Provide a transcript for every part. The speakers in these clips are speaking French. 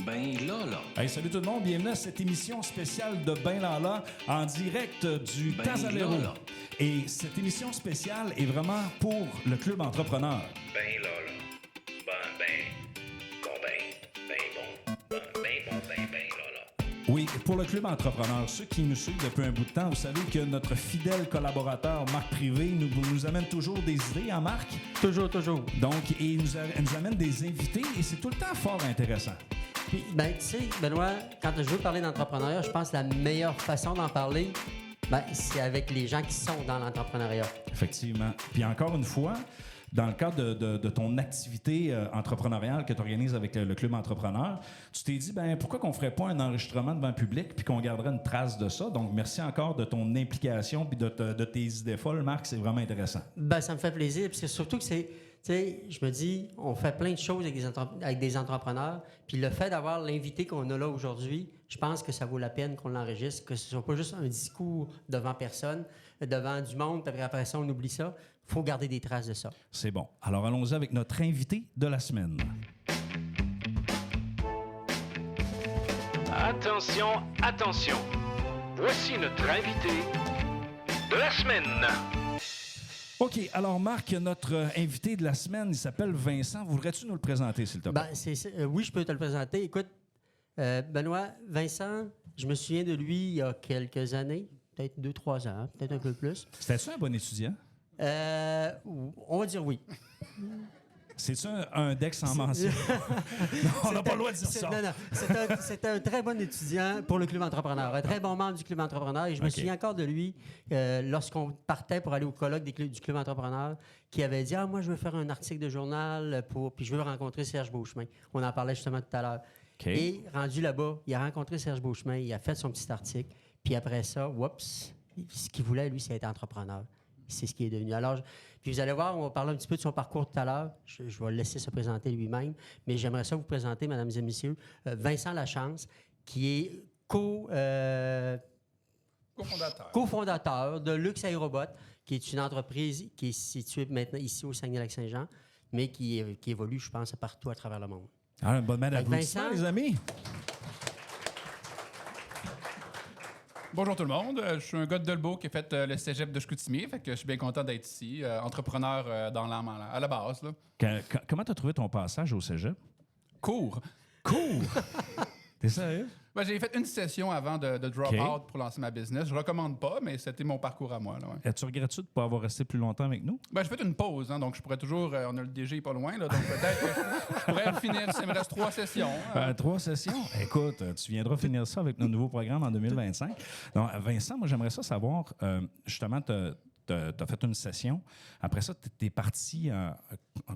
Ben Lala. Hey, salut tout le monde, bienvenue à cette émission spéciale de Ben Lala en direct du Ben Tasalero. Lala. Et cette émission spéciale est vraiment pour le Club Entrepreneur. Ben Lala. Ben Lala. Oui, pour le Club Entrepreneur, ceux qui nous suivent depuis un bout de temps, vous savez que notre fidèle collaborateur Marc Privé nous amène toujours des idées, hein Marc? Toujours. Donc, et il nous amène des invités et c'est tout le temps fort intéressant. Puis, ben, tu sais, Benoît, quand je veux parler d'entrepreneuriat, je pense que la meilleure façon d'en parler, ben, c'est avec les gens qui sont dans l'entrepreneuriat. Effectivement. Puis encore une fois, dans le cadre de ton activité entrepreneuriale que tu organises avec le Club Entrepreneur, tu t'es dit, ben pourquoi qu'on ferait pas un enregistrement devant le public puis qu'on garderait une trace de ça? Donc, merci encore de ton implication puis de tes idées folles, Marc. C'est vraiment intéressant. Ben, ça me fait plaisir, parce que surtout que c'est, tu sais, je me dis, on fait plein de choses avec des entrepreneurs, puis le fait d'avoir l'invité qu'on a là aujourd'hui, je pense que ça vaut la peine qu'on l'enregistre, que ce soit pas juste un discours devant personne, devant du monde, puis après ça, on oublie ça. Il faut garder des traces de ça. C'est bon. Alors, allons-y avec notre invité de la semaine. Attention. Voici notre invité de la semaine. OK. Alors, Marc, notre invité de la semaine, il s'appelle Vincent. Voudrais-tu nous le présenter, s'il te plaît? Ben, oui, je peux te le présenter. Écoute, Benoît, Vincent, je me souviens de lui il y a quelques années, peut-être 2-3 ans, peut-être un peu plus. C'était-tu un bon étudiant? On va dire oui. C'est-tu un Dex en mention? Non, on n'a pas le droit de dire ça. Non. C'était un très bon étudiant pour le Club Entrepreneur, un très bon membre du Club Entrepreneur. Et je me souviens encore de lui lorsqu'on partait pour aller au colloque du Club Entrepreneur, qui avait dit « Ah, moi, je veux faire un article de journal puis je veux rencontrer Serge Beauchemin. » On en parlait justement tout à l'heure. OK. Et rendu là-bas, il a rencontré Serge Beauchemin, il a fait son petit article. Puis après ça, ce qu'il voulait, lui, c'est être entrepreneur. C'est ce qui est devenu. Alors, puis vous allez voir, on va parler un petit peu de son parcours tout à l'heure. Je vais le laisser se présenter lui-même. Mais j'aimerais ça vous présenter, mesdames et messieurs, Vincent Lachance, qui est cofondateur de Luxe Aérobot, qui est une entreprise qui est située maintenant ici au Saguenay-Lac-Saint-Jean, mais qui évolue, je pense, partout à travers le monde. Alors, une bonne main d'applaudissements, Vincent. les amis. Bonjour tout le monde, je suis un gars de Dolbeau qui a fait le cégep de Chicoutimi, fait que je suis bien content d'être ici, entrepreneur dans l'âme à la base. Là. Comment tu as trouvé ton passage au cégep? Cours. Cool! T'es sérieux? Ben, j'ai fait une session avant de drop out pour lancer ma business. Je recommande pas, mais c'était mon parcours à moi. Là, ouais. Tu regrettes-tu de ne pas avoir resté plus longtemps avec nous? Ben, j'ai fait une pause, hein, donc je pourrais toujours... on a le DG pas loin, là, donc peut-être que je pourrais le finir. Il me reste 3 sessions. 3 sessions? Écoute, tu viendras finir ça avec notre nouveau programme en 2025. Donc, Vincent, moi, j'aimerais ça savoir, justement, tu as fait une session. Après ça, tu es parti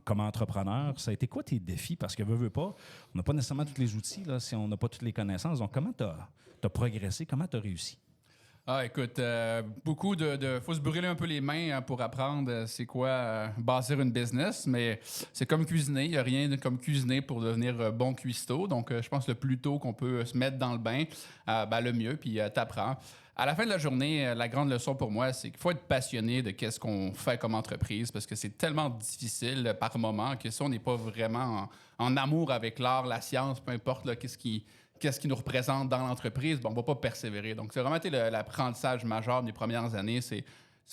comme entrepreneur. Ça a été quoi tes défis? Parce que, veux pas, on n'a pas nécessairement tous les outils là, si on n'a pas toutes les connaissances. Donc, comment tu as progressé? Comment tu as réussi? Ah, écoute, beaucoup faut se brûler un peu les mains pour apprendre c'est quoi bâtir une business, mais c'est comme cuisiner. Il n'y a rien comme cuisiner pour devenir bon cuistot. Donc, je pense que le plus tôt qu'on peut se mettre dans le bain, le mieux, puis t'apprends. À la fin de la journée, la grande leçon pour moi, c'est qu'il faut être passionné de qu'est-ce qu'on fait comme entreprise parce que c'est tellement difficile par moment que si on n'est pas vraiment en amour avec l'art, la science, peu importe là, qu'est-ce qui nous représente dans l'entreprise, on ne va pas persévérer. Donc, c'est vraiment été l'apprentissage majeur des premières années. C'est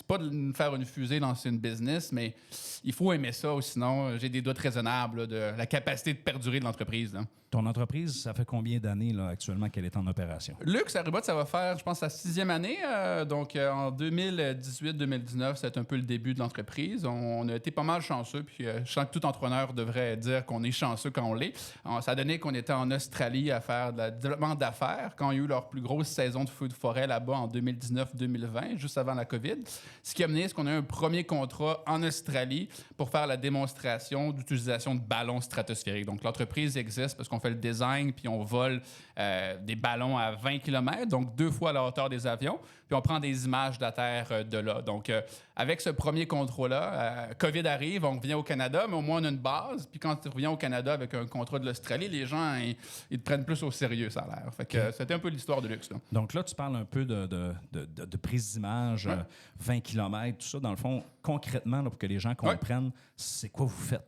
pas de faire une fusée, lancer une business, mais il faut aimer ça, ou sinon, j'ai des doutes raisonnables là, de la capacité de perdurer de l'entreprise. Là. Ton entreprise, ça fait combien d'années là, actuellement qu'elle est en opération? Luxe Aérobot, ça va faire, je pense, sa 6e année. Donc, en 2018-2019, c'est un peu le début de l'entreprise. On a été pas mal chanceux, puis je sens que tout entrepreneur devrait dire qu'on est chanceux quand on l'est. Ça a donné qu'on était en Australie à faire du développement d'affaires quand il y a eu leur plus grosse saison de feux de forêt là-bas en 2019-2020, juste avant la COVID. Ce qui a mené à ce qu'on a eu un premier contrat en Australie pour faire la démonstration d'utilisation de ballons stratosphériques. Donc, l'entreprise existe parce qu'on fait le design puis on vole des ballons à 20 km, donc 2 fois à la hauteur des avions, puis on prend des images de la Terre de là. Donc, avec ce premier contrat-là, COVID arrive, on revient au Canada, mais au moins on a une base. Puis quand tu reviens au Canada avec un contrat de l'Australie, les gens, ils te prennent plus au sérieux, ça a l'air. Fait que c'était un peu l'histoire de Luxe. Là. Donc là, tu parles un peu de prise d'image, 20 km, tout ça. Dans le fond, concrètement, là, pour que les gens comprennent, c'est quoi vous faites?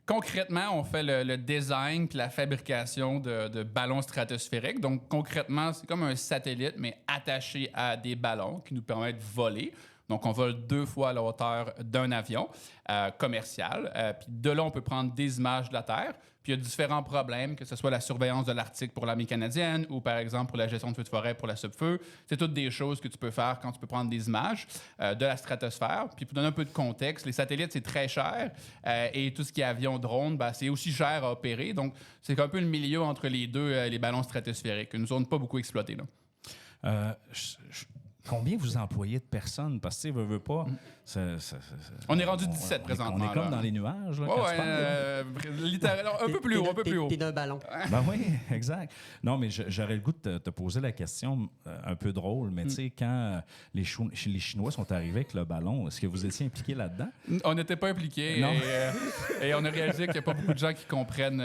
Concrètement, on fait le design puis la fabrication de ballons stratosphériques. Donc, concrètement, c'est comme un satellite, mais attaché à des ballons qui nous permettent de voler. Donc, on vole 2 fois la hauteur d'un avion commercial. Puis de là, on peut prendre des images de la Terre. Puis il y a différents problèmes, que ce soit la surveillance de l'Arctique pour l'armée canadienne ou, par exemple, pour la gestion de feux de forêt pour la Subfeu. C'est toutes des choses que tu peux faire quand tu peux prendre des images de la stratosphère. Puis pour donner un peu de contexte, les satellites, c'est très cher. Et tout ce qui est avion, drone, ben, c'est aussi cher à opérer. Donc, c'est un peu le milieu entre les deux, les ballons stratosphériques. Nous, on n'a pas beaucoup exploité, là. Combien vous employez de personnes? Parce que, tu sais, veut pas... On est rendu 17 présentement. On est comme là. dans les nuages, là, Ouais, quand tu parles, là. littéralement, un peu plus haut, un peu plus haut. T'es d'un ballon. Ben oui, exact. Non, mais j'aurais le goût de te poser la question un peu drôle, mais tu sais, quand les Chinois sont arrivés avec le ballon, est-ce que vous étiez impliqué là-dedans? On n'était pas impliqués Non. et on a réalisé qu'il n'y a pas beaucoup de gens qui comprennent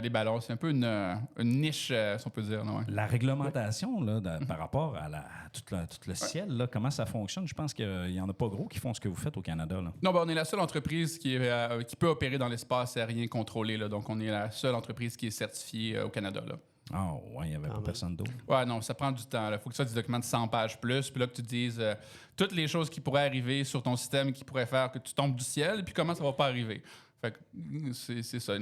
les ballons. C'est un peu une niche, si on peut dire. Non, ouais. La réglementation, là, par rapport à tout le ciel, là, comment ça fonctionne? Je pense qu'il n'y en a pas gros qui font ce que vous faites au Canada. Là. Non, ben, on est la seule entreprise qui peut opérer dans l'espace aérien contrôlé. Là. Donc, on est la seule entreprise qui est certifiée au Canada. Là. Ah, ouais, il n'y avait pas personne d'autre. Ouais, non, ça prend du temps. Il faut que tu fasses des documents de 100 pages plus. Puis là, que tu dises toutes les choses qui pourraient arriver sur ton système qui pourraient faire que tu tombes du ciel, puis comment ça va pas arriver. Fait que c'est ça.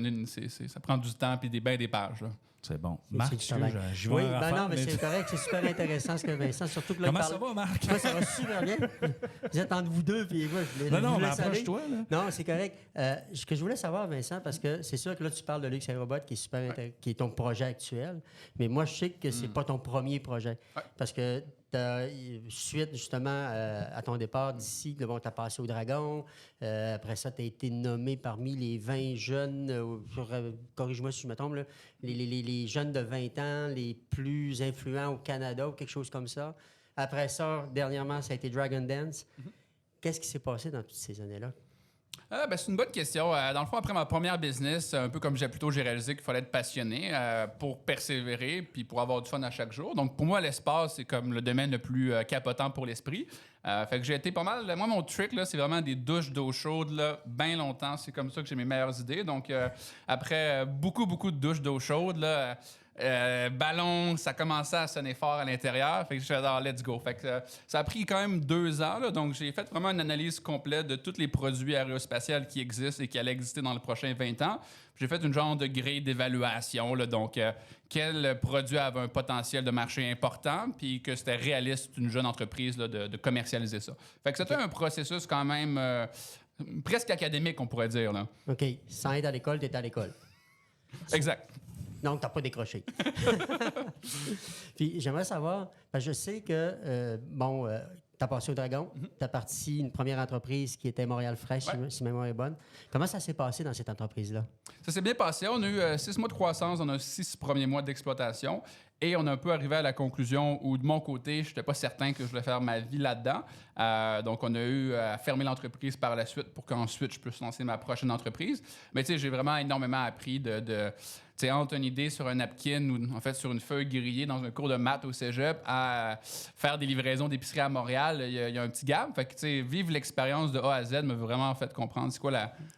Ça prend du temps puis des pages. Là. C'est bon. C'est Marc, du travail. j'y Oui, vais en ben rafale, non, mais c'est correct, c'est super intéressant ce que Vincent, surtout que là, Comment ça va, Marc? Moi, ça va super bien. Vous êtes entre vous deux, puis moi, je Non, vous mais laisse aller. approche-toi, là. Non, c'est correct. Ce que je voulais savoir, Vincent, parce que c'est sûr que là, tu parles de Lux Aérobot, qui est super qui est ton projet actuel, mais moi, je sais que c'est pas ton premier projet. Ouais. Parce que suite, justement, à ton départ d'ici, tu as passé au Dragon. Après ça, tu as été nommé parmi les 20 jeunes, corrige-moi si je me trompe, là, les jeunes de 20 ans les plus influents au Canada ou quelque chose comme ça. Après ça, dernièrement, ça a été Dragon Dance. Qu'est-ce qui s'est passé dans toutes ces années-là? Ben, c'est une bonne question. Dans le fond, après ma première business, un peu comme j'ai réalisé qu'il fallait être passionné pour persévérer puis pour avoir du fun à chaque jour. Donc, pour moi, l'espace, c'est comme le domaine le plus capotant pour l'esprit. Fait que j'ai été pas mal... Moi, mon trick, là, c'est vraiment des douches d'eau chaude, là, bien longtemps. C'est comme ça que j'ai mes meilleures idées. Donc, après beaucoup de douches d'eau chaude, là... ballon, ça commençait à sonner fort à l'intérieur. Fait que je suis dans let's go. Fait que ça a pris quand même 2 ans. Là, donc, j'ai fait vraiment une analyse complète de tous les produits aérospatiaux qui existent et qui allaient exister dans les prochains 20 ans. J'ai fait une genre de grille d'évaluation. Là, donc, quel produit avait un potentiel de marché important puis que c'était réaliste une jeune entreprise là, de commercialiser ça. Fait que c'était un processus quand même presque académique, on pourrait dire. Là. OK. Sans être à l'école, tu es à l'école. Exact. Donc, tu n'as pas décroché. Puis, j'aimerais savoir, parce que je sais que, tu as passé au Dragon, tu as parti une première entreprise qui était Montréal Fresh, si ma mémoire est bonne. Comment ça s'est passé dans cette entreprise-là? Ça s'est bien passé. On a eu 6 mois de croissance, on a 6 premiers mois d'exploitation. Et on a un peu arrivé à la conclusion où, de mon côté, je n'étais pas certain que je voulais faire ma vie là-dedans. Donc, on a eu à fermer l'entreprise par la suite pour qu'ensuite, je puisse lancer ma prochaine entreprise. Mais tu sais, j'ai vraiment énormément appris tu sais, entre une idée sur un napkin ou en fait sur une feuille grillée dans un cours de maths au cégep à faire des livraisons d'épicerie à Montréal, il y a un petit gap. Fait que, tu sais, vivre l'expérience de A à Z m'a vraiment fait comprendre c'est quoi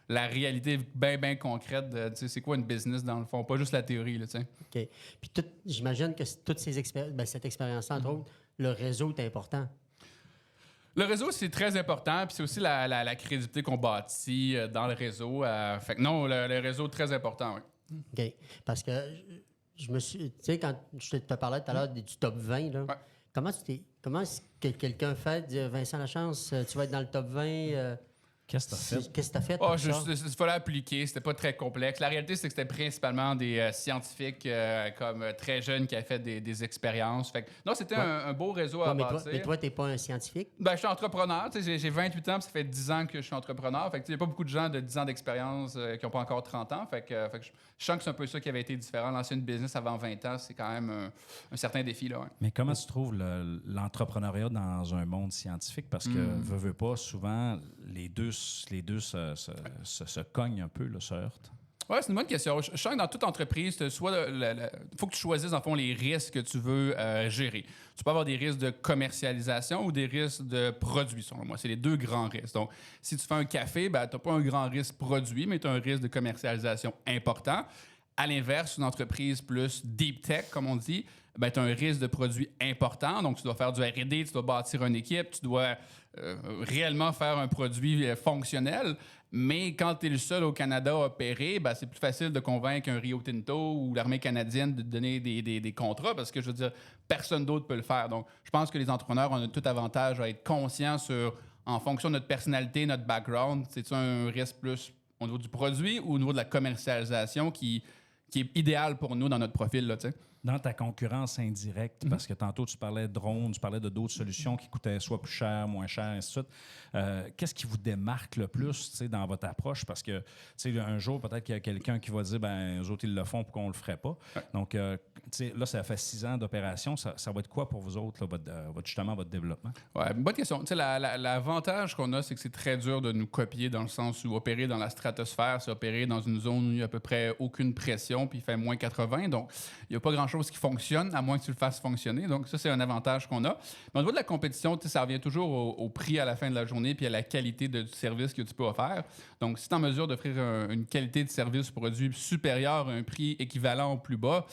la réalité bien concrète de, tu sais, c'est quoi une business dans le fond, pas juste la théorie, là, tu sais. OK. Puis, j'imagine que toutes ces cette expérience-là, entre autres, le réseau est important. Le réseau, c'est très important, puis c'est aussi la crédibilité qu'on bâtit dans le réseau. Fait que non, le réseau, très important, oui. OK. Parce que je me suis... Tu sais, quand je te parlais tout à l'heure du top 20, là, comment est-ce que quelqu'un fait, dit, Vincent Lachance, tu vas être dans le top 20... Qu'est-ce que tu as fait? Qu'est-ce que tu as fait? Il fallait appliquer, c'était pas très complexe. La réalité, c'est que c'était principalement des scientifiques comme très jeunes qui avaient fait des expériences. Fait que, non, c'était un beau réseau à bâtir. Mais toi, tu n'es pas un scientifique? Ben, je suis entrepreneur. J'ai 28 ans, puis ça fait 10 ans que je suis entrepreneur. Fait que, il n'y a pas beaucoup de gens de 10 ans d'expérience qui n'ont pas encore 30 ans. Fait que je sens que c'est un peu ça qui avait été différent. Lancer une business avant 20 ans, c'est quand même un certain défi. Là, ouais. Mais comment tu trouves l'entrepreneuriat dans un monde scientifique? Parce que, veux pas, souvent, les deux se cognent un peu, là, se heurtent. Oui, c'est une bonne question. Je sens que dans toute entreprise, il faut que tu choisisses, en fond, les risques que tu veux gérer. Tu peux avoir des risques de commercialisation ou des risques de produits, selon moi. C'est les deux grands risques. Donc, si tu fais un café, tu n'as pas un grand risque produit, mais tu as un risque de commercialisation important. À l'inverse, une entreprise plus deep tech, comme on dit, tu as un risque de produit important. Donc, tu dois faire du R&D, tu dois bâtir une équipe, tu dois réellement faire un produit fonctionnel. Mais quand tu es le seul au Canada à opérer, c'est plus facile de convaincre un Rio Tinto ou l'armée canadienne de te donner des contrats parce que, je veux dire, personne d'autre peut le faire. Donc, je pense que les entrepreneurs ont tout avantage à être conscients en fonction de notre personnalité, notre background, c'est-tu un risque plus au niveau du produit ou au niveau de la commercialisation qui est idéal pour nous dans notre profil, là, tu sais. Dans ta concurrence indirecte, parce que tantôt tu parlais de drones, tu parlais de d'autres solutions qui coûtaient soit plus cher, moins cher, ainsi de suite. Qu'est-ce qui vous démarque le plus dans votre approche? Parce que un jour, peut-être qu'il y a quelqu'un qui va dire eux autres, ils le font, pourquoi on ne le ferait pas? Ouais. Donc, là, ça fait 6 ans d'opération. Ça va être quoi pour vous autres, là, justement, votre développement? Oui, bonne question. L'avantage qu'on a, c'est que c'est très dur de nous copier dans le sens où opérer dans la stratosphère, c'est opérer dans une zone où il n'y a à peu près aucune pression, puis il fait moins 80. Donc, il n'y a pas grand-chose qui fonctionne, à moins que tu le fasses fonctionner. Donc, ça, c'est un avantage qu'on a. Mais au niveau de la compétition, ça revient toujours au prix à la fin de la journée puis à la qualité du service que tu peux offrir. Donc, si tu es en mesure d'offrir une qualité de service produit supérieure à un prix équivalent au plus bas,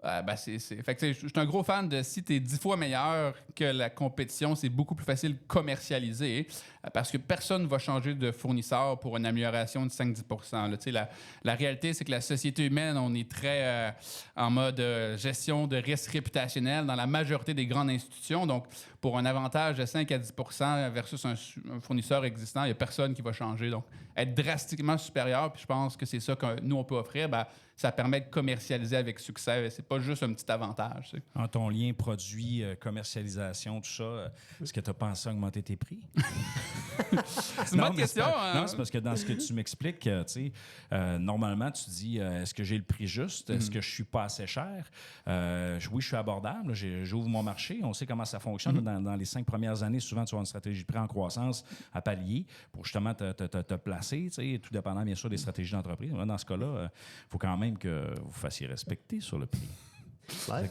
je suis un gros fan de si tu es 10 fois meilleur que la compétition, c'est beaucoup plus facile de commercialiser parce que personne ne va changer de fournisseur pour une amélioration de 5-10 %. La réalité, c'est que la société humaine, on est très en mode gestion de risque réputationnel dans la majorité des grandes institutions. Donc, pour un avantage de 5-10 % versus un fournisseur existant, il n'y a personne qui va changer. Donc, être drastiquement supérieur, puis je pense que c'est ça que nous, on peut offrir, ça permet de commercialiser avec succès. C'est pas juste un petit avantage. Tu sais. En ton lien produit, commercialisation, tout ça, est-ce que tu as pensé à augmenter tes prix? C'est une bonne question. Non, c'est parce que dans ce que tu m'expliques, normalement, tu dis est-ce que j'ai le prix juste? Est-ce que je suis pas assez cher? Oui, je suis abordable. J'ouvre mon marché. On sait comment ça fonctionne. Dans les 5 premières années, souvent, tu as une stratégie de prix en croissance à palier pour justement te placer, tout dépendant, bien sûr, des stratégies d'entreprise. Dans ce cas-là, il faut quand même que vous fassiez respecter sur le prix. Ouais,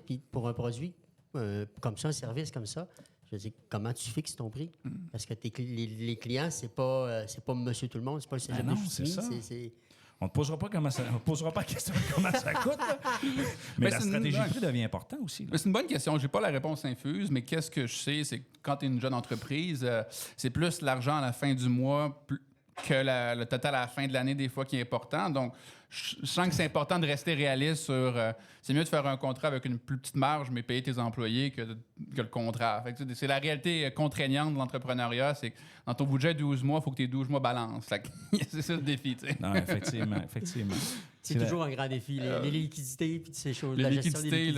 puis pour un produit comme ça, un service comme ça, je veux dire, comment tu fixes ton prix? Parce que les clients, c'est pas monsieur tout le monde, c'est pas le cégep non, c'est ça. On ne te posera pas la question de comment ça coûte. Mais la stratégie de prix devient importante aussi. C'est une bonne question. Je n'ai pas la réponse infuse, mais qu'est-ce que je sais, c'est que quand tu es une jeune entreprise, c'est plus l'argent à la fin du mois que le total à la fin de l'année, des fois, qui est important. Donc, je sens que c'est important de rester réaliste sur... c'est mieux de faire un contrat avec une plus petite marge, mais payer tes employés que le contrat. Fait que, c'est la réalité contraignante de l'entrepreneuriat, c'est que dans ton budget de 12 mois, il faut que tes 12 mois balancent. C'est ça le défi, tu sais. Non, effectivement. C'est toujours un grand défi, les liquidités puis ces choses. La liquidité,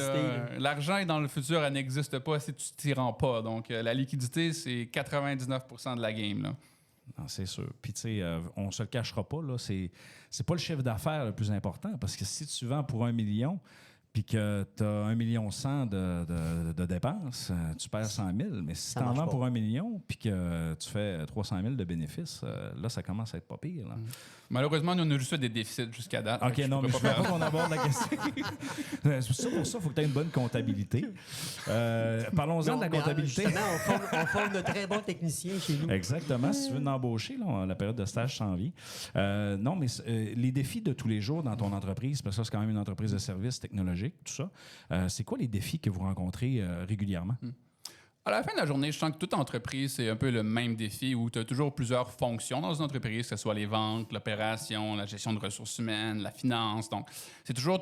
l'argent dans le futur, elle n'existe pas si tu ne t'y rends pas. Donc, la liquidité, c'est 99 % de la game, là. Non, c'est sûr. Puis, tu sais, on ne se le cachera pas, là, c'est pas le chiffre d'affaires le plus important, parce que si tu vends pour 1 million, puis que tu as 1,1 million de dépenses, tu perds 100 000. Mais si tu en vends pour 1 million, puis que tu fais 300 000 de bénéfices, là, ça commence à être pas pire. Là. Malheureusement, nous, on a juste fait des déficits jusqu'à date. OK, non, mais je ne veux pas qu'on aborde la question. Pour ça, il faut que tu aies une bonne comptabilité. Parlons-en de la comptabilité. Justement, on forme de très bons techniciens chez nous. Exactement. Si tu veux l'embaucher, la période de stage s'en vient. Non, mais les défis de tous les jours dans ton entreprise, parce que ça, c'est quand même une entreprise de services technologiques, tout ça. C'est quoi les défis que vous rencontrez régulièrement? À la fin de la journée, je sens que toute entreprise, c'est un peu le même défi où tu as toujours plusieurs fonctions dans une entreprise, que ce soit les ventes, l'opération, la gestion de ressources humaines, la finance. Donc, c'est toujours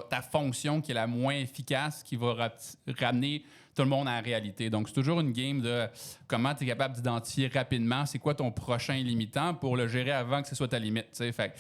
ta fonction qui est la moins efficace qui va ramener tout le monde à la réalité. Donc, c'est toujours une game de comment tu es capable d'identifier rapidement c'est quoi ton prochain limitant pour le gérer avant que ce soit ta limite. T'sais. Fait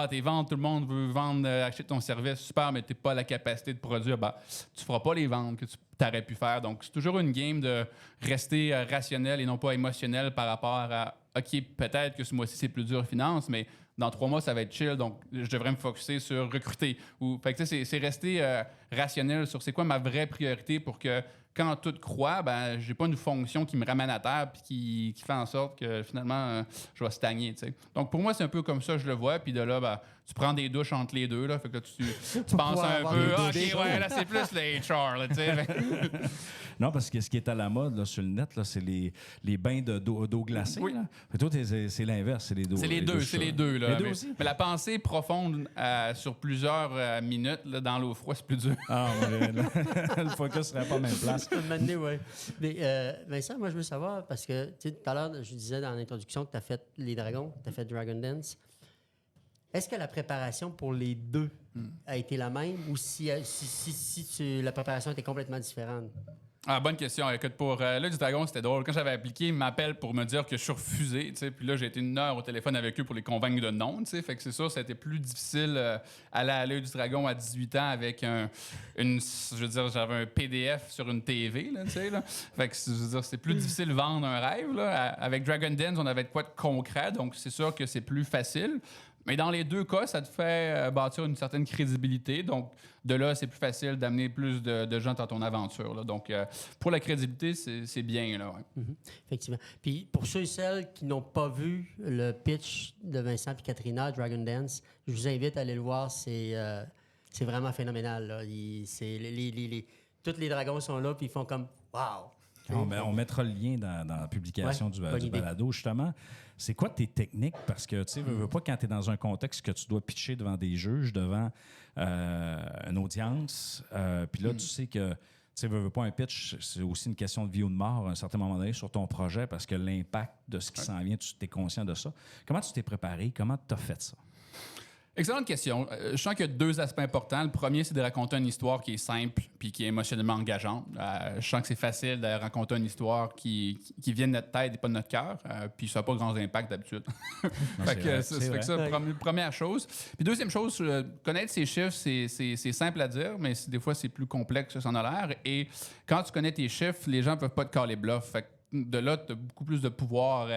tes ventes, tout le monde veut vendre, acheter ton service, super, mais tu n'as pas la capacité de produire, tu ne feras pas les ventes que tu aurais pu faire. Donc, c'est toujours une game de rester rationnel et non pas émotionnel par rapport à OK, peut-être que ce mois-ci, c'est plus dur finance, mais dans 3 mois, ça va être chill, donc je devrais me focusser sur recruter. Fait que c'est rester rationnel sur c'est quoi ma vraie priorité pour que quand tout croît, ben, j'ai pas une fonction qui me ramène à terre puis qui fait en sorte que finalement, je vais stagner. T'sais. Donc pour moi, c'est un peu comme ça que je le vois. Puis de là, ben, tu prends des douches entre les deux. Là, fait que là, tu penses pouvoir un avoir peu, des OK, douches. ouais, là, c'est plus le HR. Là, t'sais. Non, parce que ce qui est à la mode là, sur le net, là, c'est les bains d'eau glacée. Oui. Là. Fait que toi, c'est l'inverse, c'est les dos. C'est les deux, douches c'est les chaudes. deux. Là, Les deux mais, aussi? mais la pensée profonde sur plusieurs minutes là, dans l'eau froide, c'est plus dur. Ah, le focus serait pas à la même place. M'amener, oui. Mais Vincent, moi, je veux savoir, parce que tu sais, tout à l'heure, je disais dans l'introduction que tu as fait les dragons, tu as fait Dragon Dance. Est-ce que la préparation pour les deux a été la même ou si la préparation était complètement différente? Ah, bonne question. Écoute, pour l'œil du dragon, c'était drôle. Quand j'avais appliqué, ils m'appellent pour me dire que je suis refusé. Puis là, j'ai été 1 heure au téléphone avec eux pour les convaincre de non. T'sais. Fait que c'est sûr, ça a été plus difficile aller à l'œil du dragon à 18 ans avec je veux dire, j'avais un PDF sur une TV. Là, là. Fait que je veux dire, c'est plus difficile de vendre un rêve. Là. Avec Dragon Dance, on avait de quoi de concret. Donc, c'est sûr que c'est plus facile. Mais dans les deux cas, ça te fait bâtir une certaine crédibilité. Donc, de là, c'est plus facile d'amener plus de gens dans ton aventure. Là. Donc, pour la crédibilité, c'est bien. Là, ouais. Effectivement. Puis, pour ceux et celles qui n'ont pas vu le pitch de Vincent et Katrina, Dragon Dance, je vous invite à aller le voir. C'est vraiment phénoménal. Là. Tous les dragons sont là, puis ils font comme « Wow! » On mettra le lien dans la publication Ouais, du balado, justement. C'est quoi tes techniques? Parce que, tu sais, veux pas quand tu es dans un contexte que tu dois pitcher devant des juges, devant une audience, puis là, tu sais que, tu sais, veux pas un pitch, c'est aussi une question de vie ou de mort à un certain moment donné sur ton projet parce que l'impact de ce qui s'en vient, tu es conscient de ça. Comment tu t'es préparé? Comment tu as fait ça? Excellente question. Je sens qu'il y a 2 aspects importants. Le premier, c'est de raconter une histoire qui est simple puis qui est émotionnellement engageante. Je sens que c'est facile de raconter une histoire qui vient de notre tête et pas de notre cœur. Puis ça n'a pas grand impact d'habitude. Fait que ça, première chose. Puis deuxième chose, connaître ces chiffres, c'est simple à dire, mais des fois, c'est plus complexe que ça en a l'air. Et quand tu connais tes chiffres, les gens ne peuvent pas te caler bluff. Fait que de là, tu as beaucoup plus de pouvoir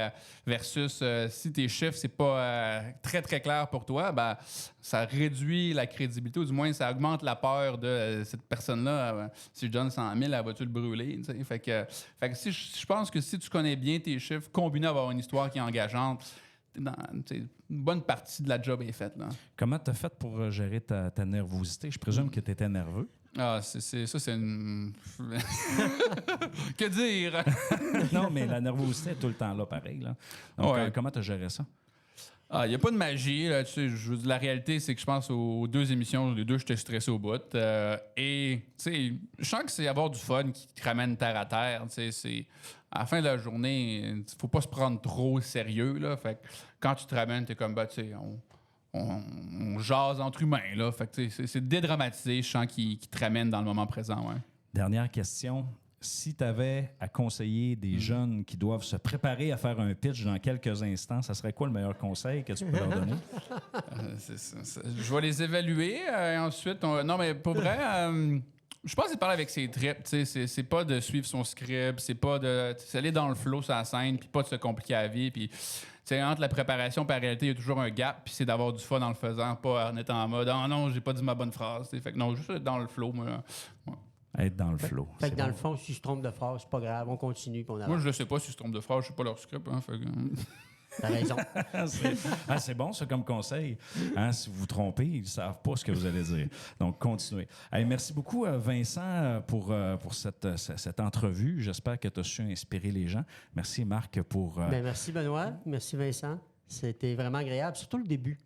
versus si tes chiffres, c'est pas très, très clair pour toi, ben, ça réduit la crédibilité, ou du moins, ça augmente la peur de cette personne-là. Si je donne 100 000, elle va-tu le brûler? T'sais? Fait que si, je pense que si tu connais bien tes chiffres, combiné à avoir une histoire qui est engageante, une bonne partie de la job est faite. Là. Comment tu as fait pour gérer ta nervosité? Je présume que tu étais nerveux. Ah, c'est une... Que dire? Non, mais la nervosité est tout le temps là, pareil. Là. Donc, Ouais. comment tu as géré ça? Il n'y a pas de magie. Là, tu sais, la réalité, c'est que je pense aux 2 émissions, les 2, j'étais stressé au bout. Et tu sais, je sens que c'est avoir du fun qui te ramène terre à terre. Tu sais, à la fin de la journée, il ne faut pas se prendre trop au sérieux. Là, fait que quand tu te ramènes, tu es comme, bah, tu sais, on jase entre humains. Là, fait que, c'est dédramatisé. Je sens qu'il te ramène dans le moment présent. Ouais. Dernière question. Si tu avais à conseiller des jeunes qui doivent se préparer à faire un pitch dans quelques instants, ça serait quoi le meilleur conseil que tu peux leur donner? Je vais les évaluer. Et ensuite, non, mais pour vrai, je pense que c'est de parler avec ses tripes. C'est pas de suivre son script, c'est pas de aller dans le flow sur la scène, puis pas de se compliquer la vie. Puis, entre la préparation et la réalité, il y a toujours un gap, puis c'est d'avoir du fun en le faisant, pas en étant en mode « Ah non, j'ai pas dit ma bonne phrase ». Fait que non, juste être dans le flow, moi. Ouais. Être dans le flow. Fait que dans le fond, si je trompe de phrase, c'est pas grave, on continue puis on avance. Moi, je ne sais pas si je trompe de phrase, je sais pas leur script. Hein, fait que... T'as raison. C'est bon, ça, comme conseil. Hein, si vous vous trompez, ils ne savent pas ce que vous allez dire. Donc, continuez. Hey, merci beaucoup, Vincent, pour cette entrevue. J'espère que tu as su inspirer les gens. Merci, Marc, pour... Merci, Benoît. Merci, Vincent. C'était vraiment agréable, surtout le début.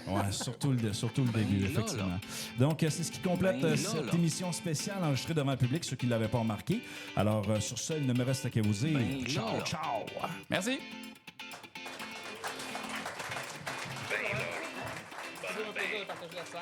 Oui, surtout le début, effectivement. Donc, c'est ce qui complète cette émission spéciale enregistrée devant le public, ceux qui ne l'avaient pas remarqué. Alors, sur ce, il ne me reste qu'à vous dire ciao, ciao. Merci. Ben là. C'est un plaisir de partager la scène.